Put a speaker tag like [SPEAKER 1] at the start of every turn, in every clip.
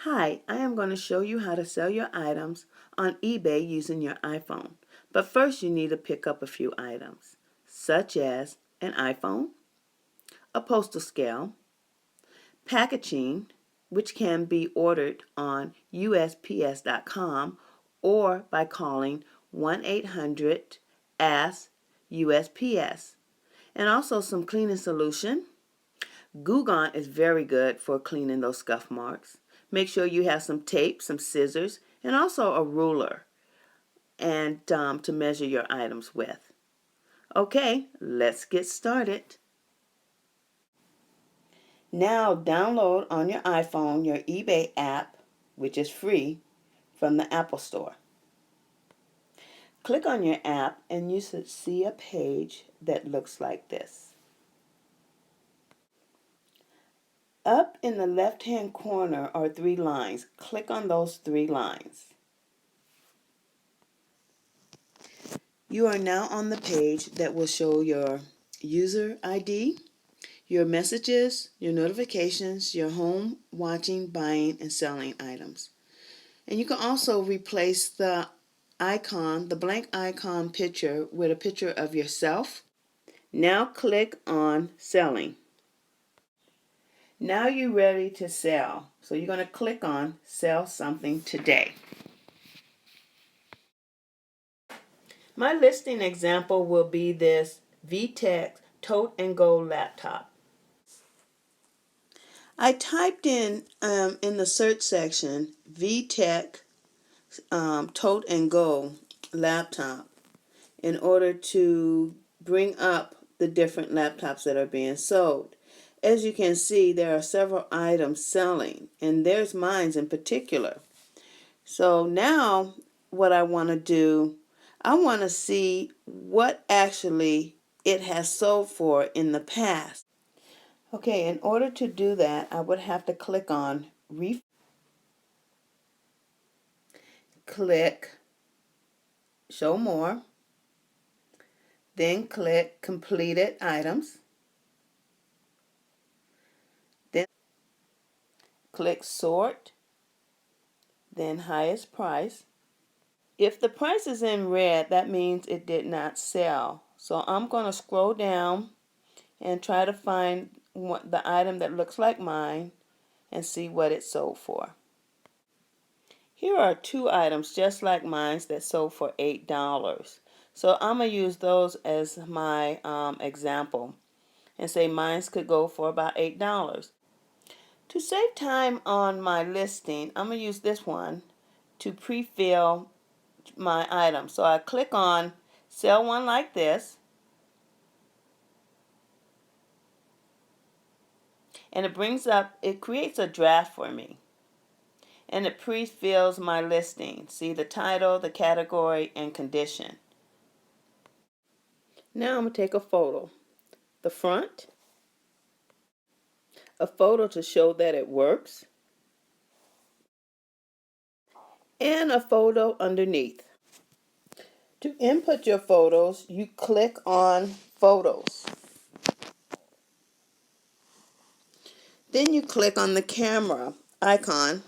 [SPEAKER 1] Hi, I am going to show you how to sell your items on eBay using your iPhone. But first you need to pick up a few items, such as an iPhone, a postal scale, packaging, which can be ordered on USPS.com or by calling 1-800-ASK-USPS, and also some cleaning solution. Goo Gone is very good for cleaning those scuff marks. Make sure you have some tape, some scissors, and also a ruler and to measure your items with. Okay, let's get started. Now download on your iPhone your eBay app, which is free, from the Apple Store. Click on your app and you should see a page that looks like this. Up in the left-hand corner are 3 lines. Click on those 3 lines. You are now on the page that will show your user ID, your messages, your notifications, your home, watching, buying, and selling items. And you can also replace the icon, the blank icon picture, with a picture of yourself. Now click on selling. Now you're ready to sell. So you're going to click on sell something today. My listing example will be this VTech Tote and Go laptop. I typed in the search section VTech Tote and Go laptop in order to bring up the different laptops that are being sold. As you can see, there are several items selling, and there's mine in particular. So now what I want to do, I want to see what actually it has sold for in the past. Okay, in order to do that, I would have to click on click Show More, then click Completed Items, then click Sort, then Highest Price. If the price is in red, that means it did not sell. So I'm going to scroll down and try to find the item that looks like mine and see what it sold for. Here are 2 items just like mine that sold for $8. So I'm going to use those as my example and say mine could go for about $8. To save time on my listing, I'm going to use this one to pre-fill my item. So I click on sell one like this, and it creates a draft for me. And it pre-fills my listing. See the title, the category, and condition. Now I'm going to take a photo. The front, a photo to show that it works, and a photo underneath. To input your photos, you click on Photos. Then you click on the camera icon,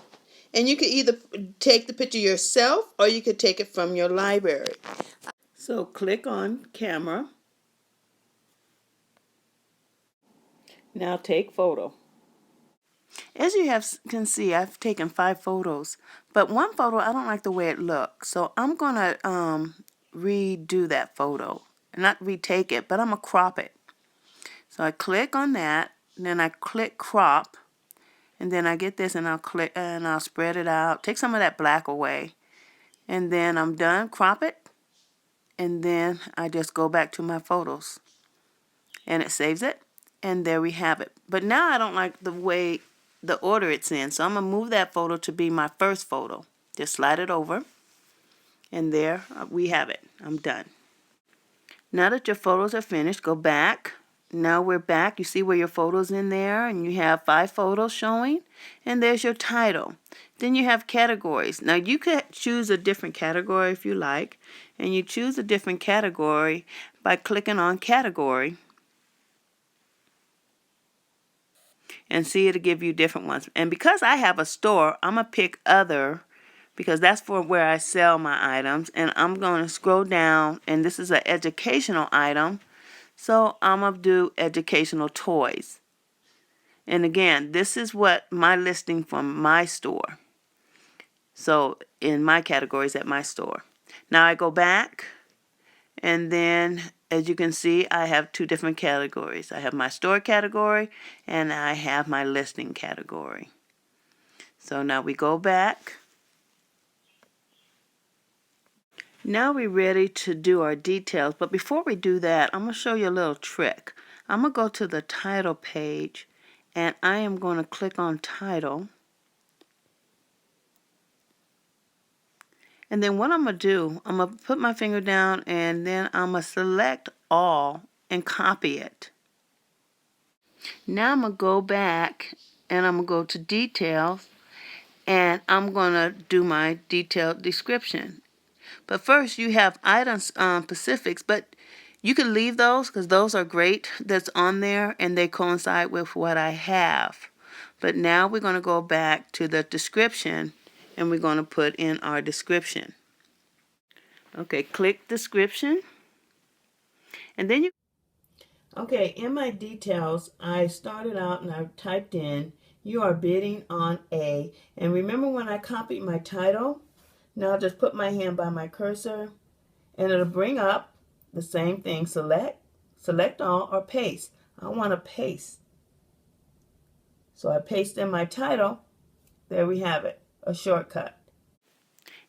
[SPEAKER 1] and you can either take the picture yourself or you could take it from your library. So click on Camera. Now take photo. As you can see, I've taken 5 photos, but one photo I don't like the way it looks, so I'm going to redo that photo. Not retake it, but I'm going to crop it. So I click on that, and then I click crop, and then I get this and I'll click and I'll spread it out, take some of that black away, and then I'm done, crop it, and then I just go back to my photos, and it saves it, and there we have it. But now I don't like the way the order it's in, so I'm going to move that photo to be my first photo. Just slide it over, and there we have it. I'm done. Now that your photos are finished, go back. Now we're back. You see where your photo's in there, and you have 5 photos showing, and there's your title. Then you have categories. Now you could choose a different category if you like, and you choose a different category by clicking on category. and see, it'll give you different ones. And because I have a store, I'm going to pick other, because that's for where I sell my items. And I'm going to scroll down, and this is an educational item. So I'm going to do educational toys. And again, this is what my listing from my store. So in my categories at my store. Now I go back, and then as you can see, I have two different categories. I have my store category and I have my listing category. So now we go back. Now we're ready to do our details, but before we do that, I'm going to show you a little trick. I'm going to go to the title page, and I am going to click on title. And then what I'm going to do, I'm going to put my finger down, and then I'm going to select all and copy it. Now I'm going to go back, and I'm going to go to details, and I'm going to do my detailed description. But first, you have items specifics, but you can leave those because those are great that's on there, and they coincide with what I have. But now we're going to go back to the description, and we're going to put in our description. Okay, click description, and then you... Okay, in my details, I started out and I typed in, you are bidding on A. And remember when I copied my title? Now I'll just put my hand by my cursor, and it'll bring up the same thing. Select all, or paste. I want to paste. So I paste in my title. There we have it, a shortcut.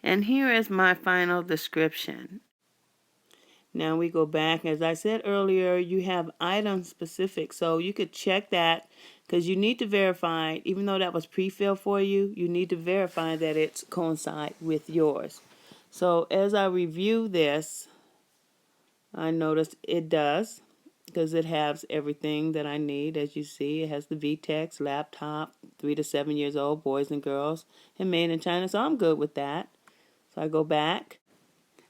[SPEAKER 1] And here is my final description. Now we go back. As I said earlier, you have item specific, so you could check that because you need to verify, even though that was pre-filled for you, you need to verify that it's coincide with yours. So as I review this, I notice it does, because it has everything that I need. As you see, it has the VTEX, laptop, 3 to 7 years old, boys and girls, and made in China, so I'm good with that. So I go back.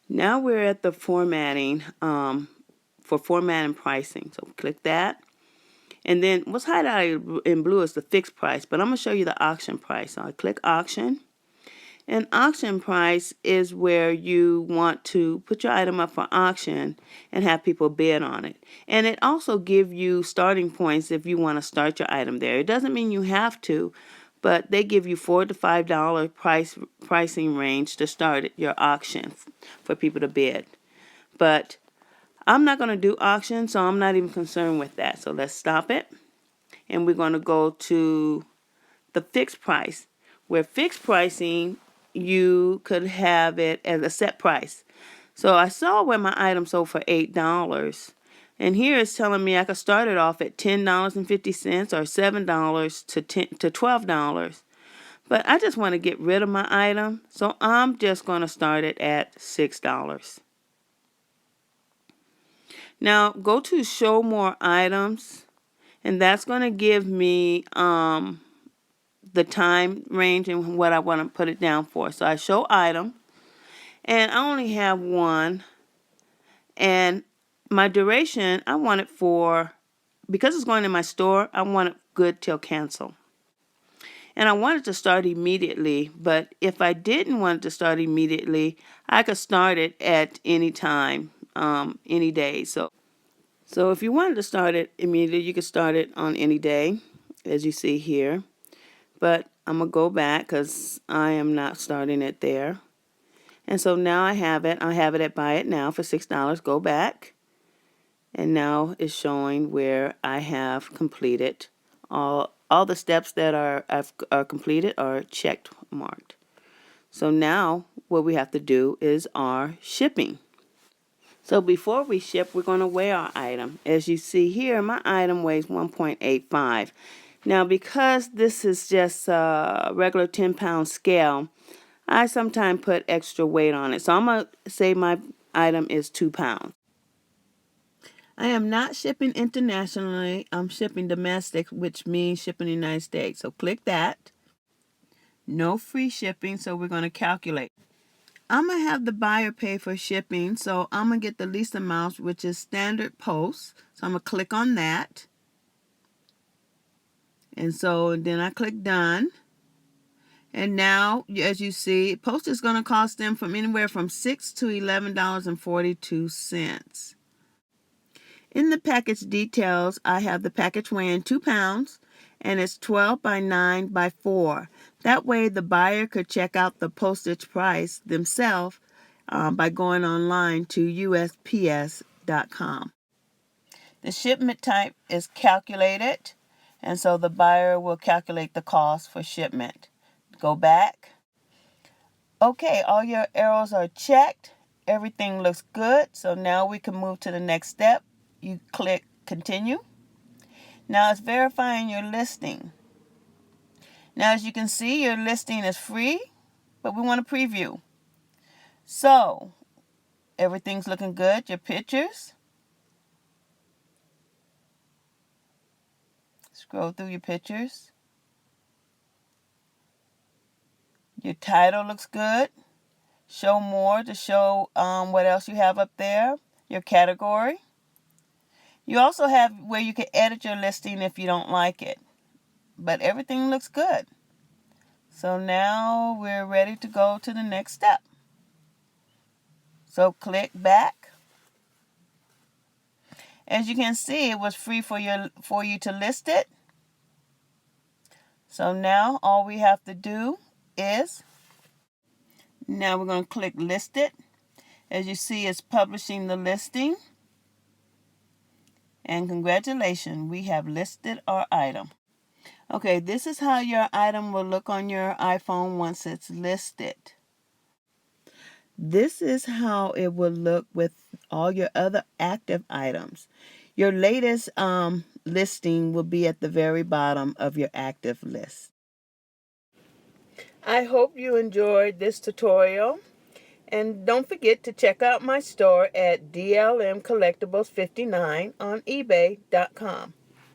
[SPEAKER 1] Now we're at the formatting, for format and pricing. So click that. And then what's highlighted in blue is the fixed price, but I'm going to show you the auction price. So I click auction. And auction price is where you want to put your item up for auction and have people bid on it. And it also gives you starting points if you want to start your item there. It doesn't mean you have to, but they give you $4 to $5 pricing range to start your auction for people to bid. But I'm not going to do auction, so I'm not even concerned with that. So let's stop it. And we're going to go to the fixed price, where fixed pricing, you could have it as a set price. So I saw where my item sold for $8. And here it's telling me I could start it off at $10.50 or $7 to $12. But I just want to get rid of my item, so I'm just going to start it at $6. Now go to show more items, and that's going to give me the time range and what I want to put it down for. So I show item, and I only have one, and my duration, I want it for, because it's going in my store, I want it good till cancel. And I want it to start immediately, but if I didn't want it to start immediately, I could start it at any time, any day. So if you wanted to start it immediately, you could start it on any day, as you see here. But I'm going to go back because I am not starting it there. And so now I have it. I have it at Buy It Now for $6. Go back. And now it's showing where I have completed. All the steps that are completed are checked marked. So now what we have to do is our shipping. So before we ship, we're going to weigh our item. As you see here, my item weighs 1.85. Now, because this is just a regular 10-pound scale, I sometimes put extra weight on it. So I'm going to say my item is 2 pounds. I am not shipping internationally. I'm shipping domestic, which means shipping in the United States. So click that. No free shipping, so we're going to calculate. I'm going to have the buyer pay for shipping, so I'm going to get the least amount, which is standard post. So I'm going to click on that. And so then I click done. And now, as you see, postage is going to cost them from anywhere from $6 to $11.42. In the package details, I have the package weighing 2 pounds, and it's 12 by 9 by 4. That way the buyer could check out the postage price themselves by going online to USPS.com. The shipment type is calculated, and so the buyer will calculate the cost for shipment. Go back. Okay, all your arrows are checked. Everything looks good. So now we can move to the next step. You click continue. Now it's verifying your listing. Now as you can see, your listing is free, but we want to preview. So everything's looking good. Your pictures. Scroll through your pictures. Your title looks good. Show more to show what else you have up there. Your category. You also have where you can edit your listing if you don't like it. But everything looks good. So now we're ready to go to the next step. So click back. As you can see, it was free for you to list it. So now all we have to do is, now we're going to click list it. As you see, it's publishing the listing. And congratulations, we have listed our item. Okay, this is how your item will look on your iPhone once it's listed. This is how it will look with all your other active items. Your latest listing will be at the very bottom of your active list. I hope you enjoyed this tutorial. And don't forget to check out my store at DLM Collectibles 59 on eBay.com.